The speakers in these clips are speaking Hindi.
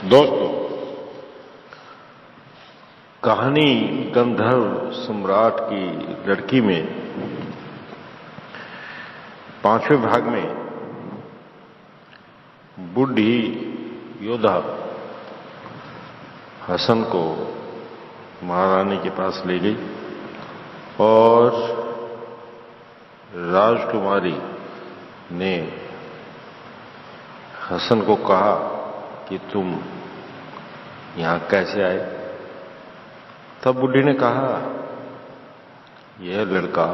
दोस्तों, कहानी गंधर्व सम्राट की लड़की में 5वें भाग में बूढ़ी योद्धा हसन को महारानी के पास ले गई और राजकुमारी ने हसन को कहा कि तुम यहां कैसे आए। तब बुढ़ी ने कहा, यह लड़का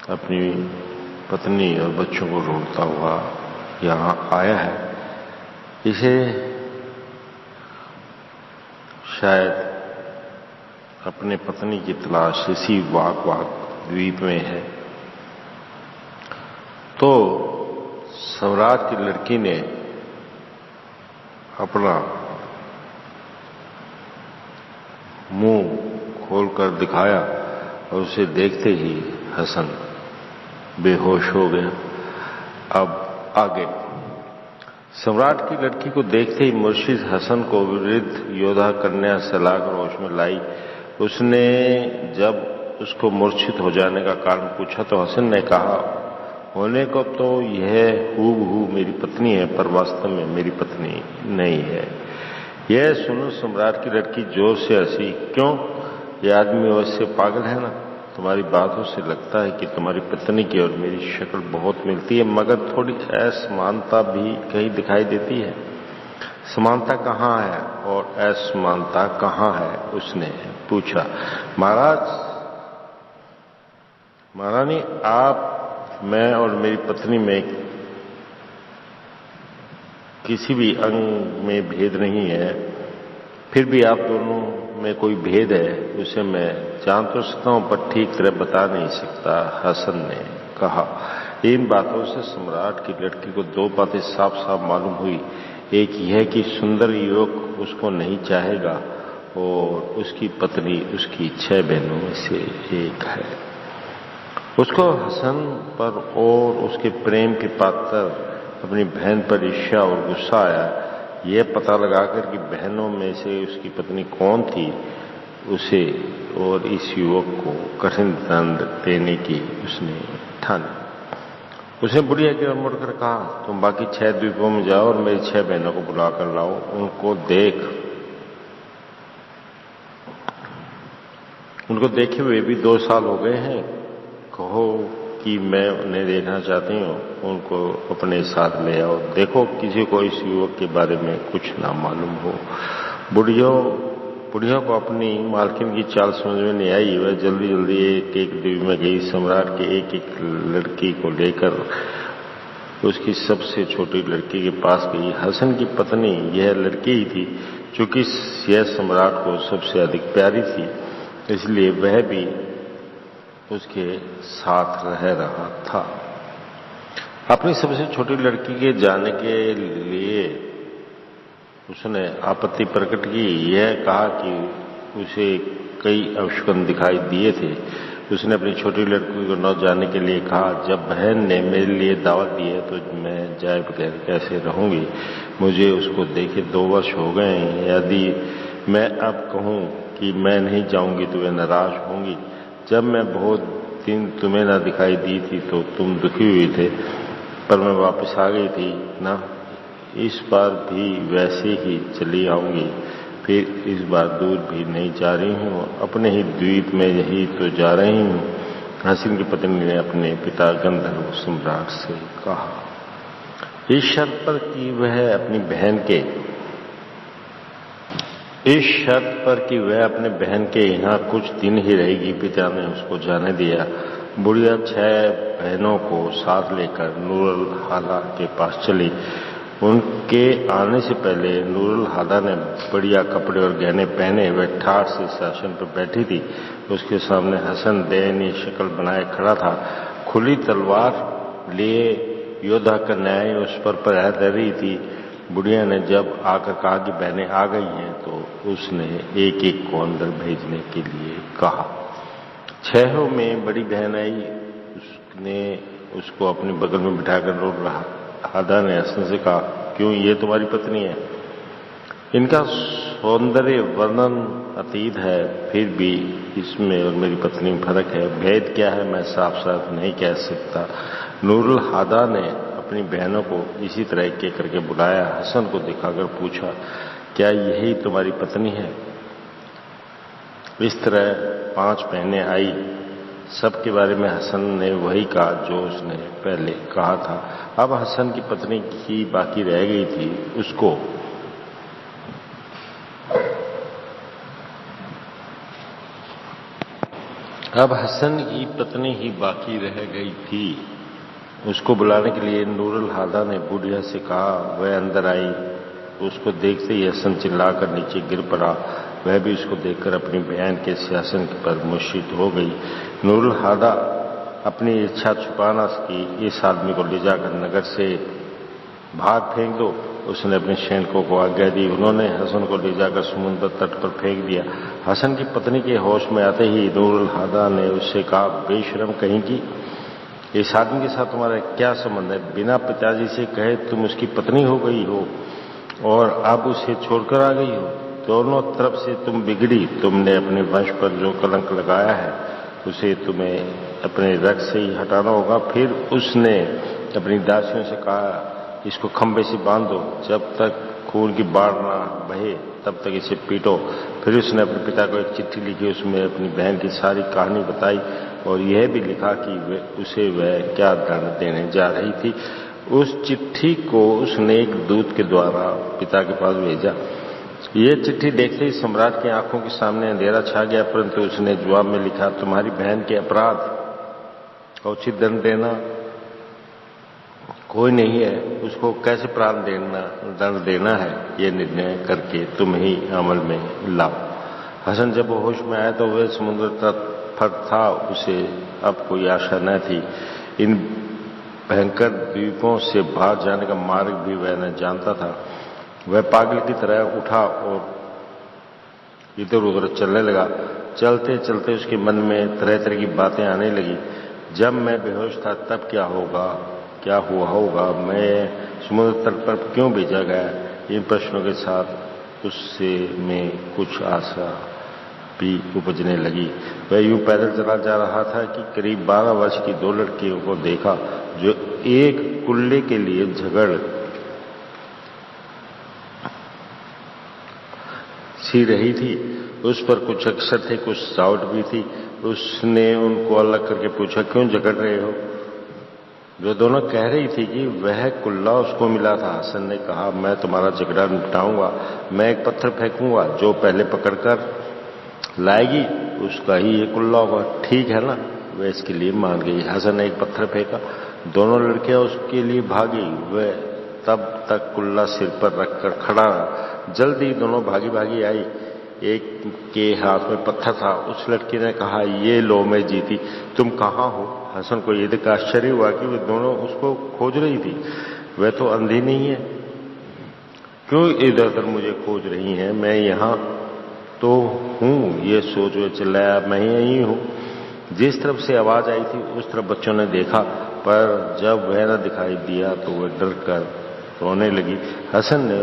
अपनी पत्नी और बच्चों को ढूंढता हुआ यहां आया है। इसे शायद अपने पत्नी की तलाश इसी वाक द्वीप में है। तो सम्राट की लड़की ने अपना मुंह खोलकर दिखाया और उसे देखते ही हसन बेहोश हो गया। अब आगे सम्राट की लड़की को देखते ही मुर्शिद हसन को वृद्ध योद्धा कन्या सहलाकर होश में लाई। उसने जब उसको मूर्छित हो जाने का कारण पूछा तो हसन ने कहा, होने को तो यह हूबहू मेरी पत्नी है, पर वास्तव में मेरी पत्नी नहीं है। यह सुनो सम्राट की लड़की जोर से हंसी। क्यों, यह आदमी वैसे पागल है ना? तुम्हारी बातों से लगता है कि तुम्हारी पत्नी की और मेरी शक्ल बहुत मिलती है, मगर थोड़ी असमानता भी कहीं दिखाई देती है। समानता कहाँ है और असमानता कहाँ है? उसने पूछा। महारानी, आप, मैं और मेरी पत्नी में किसी भी अंग में भेद नहीं है, फिर भी आप दोनों में कोई भेद है उसे मैं जान तो सकता हूं, पर ठीक तरह बता नहीं सकता, हसन ने कहा। इन बातों से सम्राट की लड़की को दो बातें साफ साफ मालूम हुई। एक यह कि सुंदर युवक उसको नहीं चाहेगा और उसकी पत्नी उसकी 6 बहनों में से एक है। उसको हसन पर और उसके प्रेम के पात्र अपनी बहन पर ईर्ष्या और गुस्सा आया। यह पता लगाकर कि बहनों में से उसकी पत्नी कौन थी, उसे और इस युवक को कठिन दंड देने की उसने ठानी। उसने बुढ़िया की ओर मुड़कर कहा, तुम बाकी 6 द्वीपों में जाओ और मेरी 6 बहनों को बुलाकर लाओ। उनको देखे हुए भी 2 साल हो गए हैं। कहो कि मैं उन्हें देखना चाहती हूँ, उनको अपने साथ ले आओ। देखो किसी को इस युवक के बारे में कुछ ना मालूम हो। बुढ़िया को अपनी मालकिन की चाल समझ में नहीं आई। वह जल्दी जल्दी एक द्वीप में गई। सम्राट के एक लड़की को लेकर उसकी सबसे छोटी लड़की के पास गई। हसन की पत्नी यह लड़की ही थी, चूंकि यह सम्राट को सबसे अधिक प्यारी थी, इसलिए वह भी उसके साथ रह रहा था। अपनी सबसे छोटी लड़की के जाने के लिए उसने आपत्ति प्रकट की। यह कहा कि उसे कई अपशकुन दिखाई दिए थे। उसने अपनी छोटी लड़की को न जाने के लिए कहा, जब बहन ने मेरे लिए दावत दी है तो मैं जाए बगैर कैसे रहूंगी? मुझे उसको देखे 2 वर्ष हो गए हैं। यदि मैं अब कहूं कि मैं नहीं जाऊंगी तो वे नाराज होंगी। जब मैं बहुत दिन तुम्हें ना दिखाई दी थी तो तुम दुखी हुए थे, पर मैं वापस आ गई थी ना। इस बार भी वैसे ही चली आऊंगी। फिर इस बार दूर भी नहीं जा रही हूँ, अपने ही द्वीप में यही तो जा रही हूँ। हसन की पत्नी ने अपने पिता गंधर्व सम्राट से कहा, इस शर्त पर कि वह अपने बहन के यहाँ कुछ दिन ही रहेगी। पिता ने उसको जाने दिया। बुढ़िया 6 बहनों को साथ लेकर नूरुल हाला के पास चली। उनके आने से पहले नूरुल हाला ने बढ़िया कपड़े और गहने पहने वह ठाठ से शासन पर बैठी थी। उसके सामने हसन दयनीय शक्ल बनाए खड़ा था। खुली तलवार लिए योद्धा कन्याएं उस पर पहरा दे रही थी। बुढ़िया ने जब आकर कहा कि बहनें आ गई हैं तो उसने एक एक को अंदर भेजने के लिए कहा। 6 में बड़ी बहन आई। उसने उसको अपने बगल में बिठाकर रो रहा। हादा ने हसन से कहा, क्यों, ये तुम्हारी पत्नी है? इनका सौंदर्य वर्णन अतीत है, फिर भी इसमें और मेरी पत्नी में फर्क है। भेद क्या है मैं साफ साफ नहीं कह सकता। नूरुल हादा ने अपनी बहनों को इसी तरह एक करके बुलाया, हसन को दिखाकर पूछा, क्या यही तुम्हारी पत्नी है? इस तरह 5 बहनें आई। सबके बारे में हसन ने वही कहा जो उसने पहले कहा था। अब हसन की पत्नी की बाकी रह गई थी। अब हसन की पत्नी ही बाकी रह गई थी। उसको बुलाने के लिए नूरुल हादा ने बुढ़िया से कहा। वह अंदर आई। उसको देखते ही हसन चिल्लाकर नीचे गिर पड़ा। वह भी उसको देखकर अपनी बहन के सियासन पर मुर्शिद हो गई। नूरुल हादा अपनी इच्छा छुपा न सकी। इस आदमी को ले जाकर नगर से बाहर फेंक दो। उसने अपने सैनिकों को आज्ञा दी। उन्होंने हसन को ले जाकर समुद्र तट पर फेंक दिया। हसन की पत्नी के होश में आते ही नूरुल हादा ने उससे कहा, बेशरम कहेंगी, इस आदमी के साथ तुम्हारा क्या संबंध है? बिना पिताजी से कहे तुम उसकी पत्नी हो गई हो और अब उसे छोड़कर आ गई हो। दोनों तरफ से तुम बिगड़ी। तुमने अपने वंश पर जो कलंक लगाया है उसे तुम्हें अपने रक्त से ही हटाना होगा। फिर उसने अपनी दासियों से कहा, इसको खंबे से बांध दो, जब तक खून की बाढ़ ना बहे तब तक इसे पीटो। फिर उसने अपने पिता को एक चिट्ठी लिखी। उसमें अपनी बहन की सारी कहानी बताई और यह भी लिखा कि उसे वह क्या दंड देने जा रही थी। उस चिट्ठी को उसने एक दूत के द्वारा पिता के पास भेजा। ये चिट्ठी देखते ही सम्राट की आंखों के सामने अंधेरा छा गया, परंतु उसने जवाब में लिखा, तुम्हारी बहन के अपराध का उचित दंड देना कोई नहीं है। उसको कैसे प्राण दंड देना है ये निर्णय करके तुम ही अमल में लाओ। हसन जब वो होश में आया तो वह समुद्र तट पर था। उसे अब कोई आशा न थी। इन भयंकर द्वीपों से बाहर जाने का मार्ग भी वह न जानता था। वह पागल की तरह उठा और इधर उधर चलने लगा। चलते चलते उसके मन में तरह तरह की बातें आने लगी। जब मैं बेहोश था तब क्या हुआ होगा? मैं समुद्र तट पर क्यों भेजा गया? इन प्रश्नों के साथ उससे में कुछ आशा भी उपजने लगी। वह यूं पैदल चला जा रहा था कि करीब 12 वर्ष की 2 लड़कियों को देखा जो एक कुल्ले के लिए झगड़ सी रही थी। उस पर कुछ अक्षर थे, कुछ साउट भी थी। उसने उनको अलग करके पूछा, क्यों झगड़ रहे हो? जो दोनों कह रही थी कि वह कुल्ला उसको मिला था। हसन ने कहा, मैं तुम्हारा झगड़ा निपटाऊंगा। मैं एक पत्थर फेंकूंगा, जो पहले पकड़कर लाएगी उसका ही ये कुल्ला होगा, ठीक है ना? वह इसके लिए मान गई। हसन ने एक पत्थर फेंका। दोनों लड़कियां उसके लिए भागी। वह तब तक कुल्ला सिर पर रखकर खड़ा रहा। जल्दी दोनों भागी भागी आई। एक के हाथ में पत्थर था। उस लड़की ने कहा, ये लो मैं जीती, तुम कहाँ हो? हसन को यह देख आश्चर्य हुआ कि वे दोनों उसको खोज रही थी। वह तो अंधी नहीं है, क्यों इधर उधर मुझे खोज रही हैं? मैं यहां तो हूं, ये सोच वे चिल्लाया, मैं यही हूं। जिस तरफ से आवाज आई थी उस तरफ बच्चों ने देखा, पर जब वह न दिखाई दिया तो वह डर कर रोने लगी। हसन ने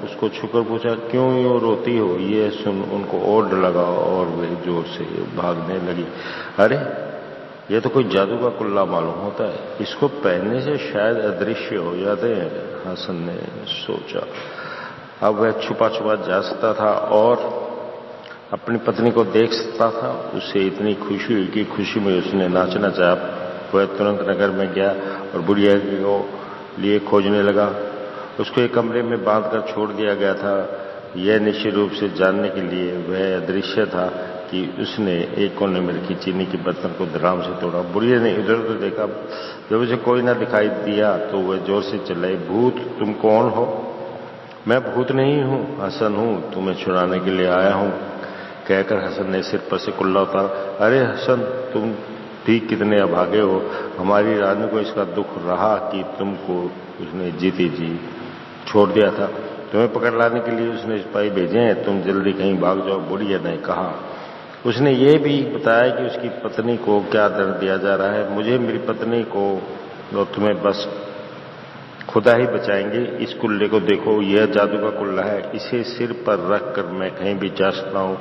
उसको छूकर पूछा, क्यों यूं रोती हो? ये सुन उनको और डर लगा और वे जोर से भागने लगी। अरे ये तो कोई जादू का कुल्ला मालूम होता है, इसको पहनने से शायद अदृश्य हो जाते हैं, हसन ने सोचा। अब वह छुपा छुपा जा सकता था और अपनी पत्नी को देख सकता था। उसे इतनी खुशी हुई कि खुशी में उसने नाचना चाहा। वह तुरंत नगर में गया और बुढ़िया को लिए खोजने लगा। उसको एक कमरे में बांधकर छोड़ दिया गया था, यह निश्चित रूप से जानने के लिए वह अदृश्य था कि उसने एक कोने में रखी चीनी के बर्तन को धड़ाम से तोड़ा। बुढ़िया ने इधर उधर देखा। जब उसे कोई न दिखाई दिया तो वह जोर से चिल्लाई, भूत, तुम कौन हो? मैं भूत नहीं हूं, हसन हूं, तुम्हें छुड़ाने के लिए आया हूं, कहकर हसन ने सिर पर से कुल्ला उतारा। अरे हसन, तुम भी कितने अभागे हो। हमारी रानी को इसका दुख रहा कि तुमको उसने जीती जी छोड़ दिया था। तुम्हें पकड़ लाने के लिए उसने सिपाही भेजे हैं। तुम जल्दी कहीं भाग जाओ, बुढ़िया ने कहा। उसने ये भी बताया कि उसकी पत्नी को क्या दंड दिया जा रहा है। मुझे मेरी पत्नी को और तुम्हें बस खुदा ही बचाएंगे। इस कुल्ले को देखो, यह जादू का कुल्ला है, इसे सिर पर रख कर मैं कहीं भी जा सकता हूं,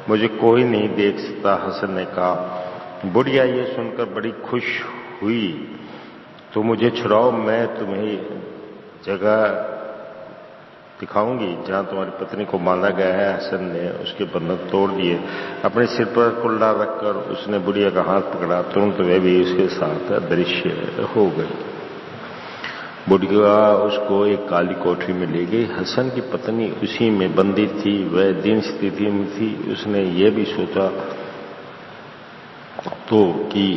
मुझे कोई नहीं देख सकता, हसन ने कहा। बुढ़िया ये सुनकर बड़ी खुश हुई। तो मुझे छुड़ाओ, मैं तुम्हें जगह दिखाऊंगी जहां तुम्हारी पत्नी को बांधा गया है। हसन ने उसके बंधन तोड़ दिए। अपने सिर पर कुल्ला रखकर उसने बुढ़िया का हाथ पकड़ा। तुरंत वह भी उसके साथ अदृश्य हो गई। बुढ़िया उसको एक काली कोठरी में ले गई। हसन की पत्नी उसी में बंदी थी। वह दीन स्थिति में थी। उसने ये भी सोचा तो कि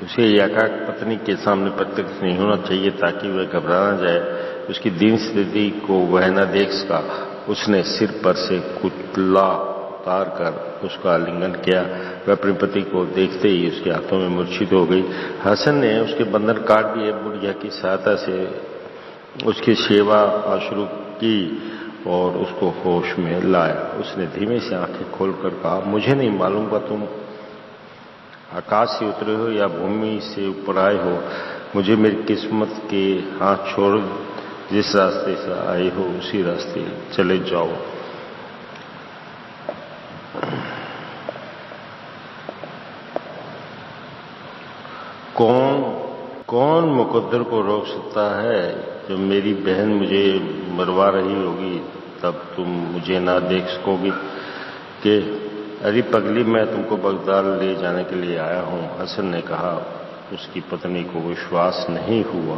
उसे एकाक पत्नी के सामने प्रत्यक्ष नहीं होना चाहिए ताकि वह घबरा न जाए। उसकी दीन स्थिति को वह न देख सका। उसने सिर पर से कुल्ला उतार कर उसका आलिंगन किया। वह अपने पति को देखते ही उसके हाथों में मूर्छित हो गई। हसन ने उसके बंधन काट दिए। बुढ़िया की सहायता से उसकी सेवा शुरू की और उसको होश में लाया। उसने धीमे से आंखें खोलकर कहा, मुझे नहीं मालूम कि तुम आकाश से उतरे हो या भूमि से ऊपर आए हो। मुझे मेरी किस्मत के हाथ छोड़, जिस रास्ते से आए हो उसी रास्ते चले जाओ। कौन मुकद्दर को रोक सकता है? जब मेरी बहन मुझे मरवा रही होगी तब तुम मुझे ना देख सकोगी कि अरे पगली, मैं तुमको बगदाद ले जाने के लिए आया हूं। हसन ने कहा। उसकी पत्नी को विश्वास नहीं हुआ।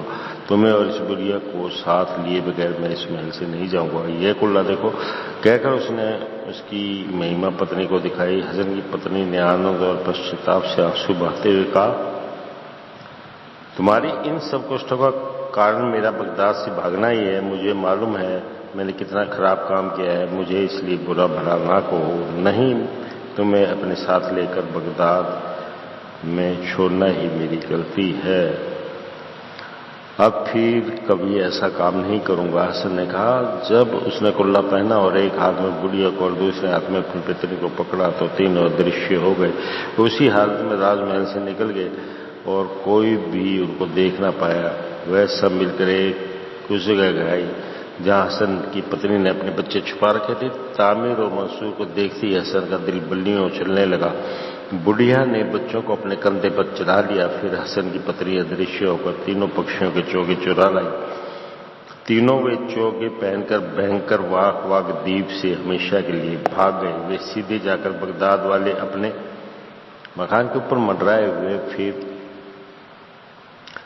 तुम्हें और इस बुढ़िया को साथ लिए बगैर मैं इस महल से नहीं जाऊंगा। यह कुल्ला देखो, कहकर उसने उसकी महिमा पत्नी को दिखाई। हसन की पत्नी ने आनंद और पश्चाताप से आंसू बहाते हुए कहा, तुम्हारी इन सब कष्टों का कारण मेरा बगदाद से भागना ही है। मुझे मालूम है मैंने कितना खराब काम किया है। मुझे इसलिए बुरा भला ना कहो। नहीं, तुम्हें अपने साथ लेकर बगदाद में छोड़ना ही मेरी गलती है। अब फिर कभी ऐसा काम नहीं करूंगा। हसन ने कहा। जब उसने कुल्ला पहना और एक हाथ में बुढ़िया को और दूसरे हाथ में अपनी पत्नी को पकड़ा तो तीनों अदृश्य हो गए। उसी हालत में राजमहल से निकल गए और कोई भी उनको देख ना पाया। वह सब मिलकर एक उस जगह गए जहां हसन की पत्नी ने अपने बच्चे छुपा रखे थे। तामिर और मंसूर को देखते ही हसन का दिल बल्लियों उछलने लगा। बुढ़िया ने बच्चों को अपने कंधे पर चढ़ा लिया। फिर हसन की पत्नी अदृश्य होकर तीनों पक्षियों के चोगे चुरा लाई। तीनों वे चोगे पहनकर भयंकर वाग द्वीप से हमेशा के लिए भाग गए। वे सीधे जाकर बगदाद वाले अपने मकान के ऊपर मंडराए हुए फिर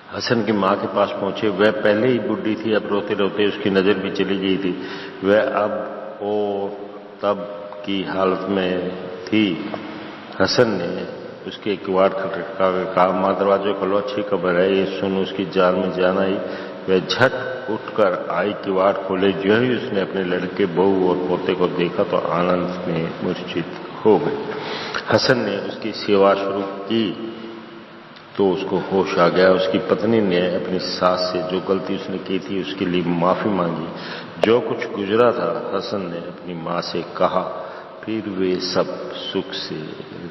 हसन की मां के पास पहुंचे। वह पहले ही बुढ़ी थी। अब रोते रोते उसकी नजर भी चली गई थी। वह अब और तब की हालत में थी। हसन ने उसके किवाड़ खटखटा कर कहा, मां दरवाजे खोलो, अच्छी खबर है। ये सुन उसकी जान में जान आई। वह झट उठकर आई, किवाड़ खोले। जो ही उसने अपने लड़के, बहू और पोते को देखा तो आनंद में मूर्छित हो गई। हसन ने उसकी सेवा शुरू की तो उसको होश आ गया। उसकी पत्नी ने अपनी सास से जो गलती उसने की थी उसके लिए माफी मांगी। जो कुछ गुजरा था हसन ने अपनी मां से कहा। फिर वे सब सुख से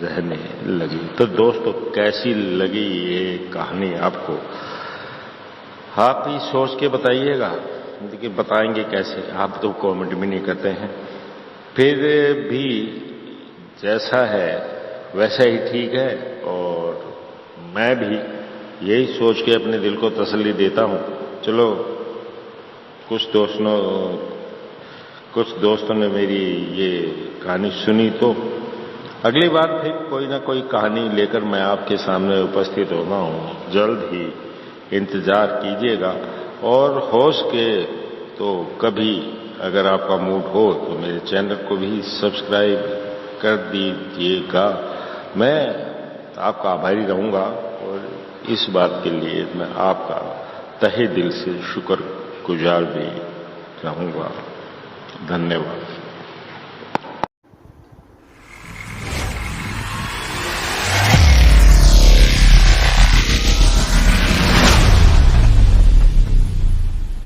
रहने लगे। तो दोस्तों, कैसी लगी ये कहानी आपको? आप ही सोच के बताइएगा। देखिए, बताएंगे कैसे? आप तो कमेंट भी नहीं करते हैं। फिर भी जैसा है वैसा ही ठीक है। और मैं भी यही सोच के अपने दिल को तसल्ली देता हूं। चलो, कुछ दोस्तों ने मेरी ये कहानी सुनी तो अगली बार फिर कोई ना कोई कहानी लेकर मैं आपके सामने उपस्थित होना हूं। जल्द ही इंतजार कीजिएगा। और हो सके तो कभी अगर आपका मूड हो तो मेरे चैनल को भी सब्सक्राइब कर दीजिएगा। मैं आपका आभारी रहूंगा और इस बात के लिए मैं आपका तहे दिल से शुक्रगुजार भी रहूंगा। धन्यवाद।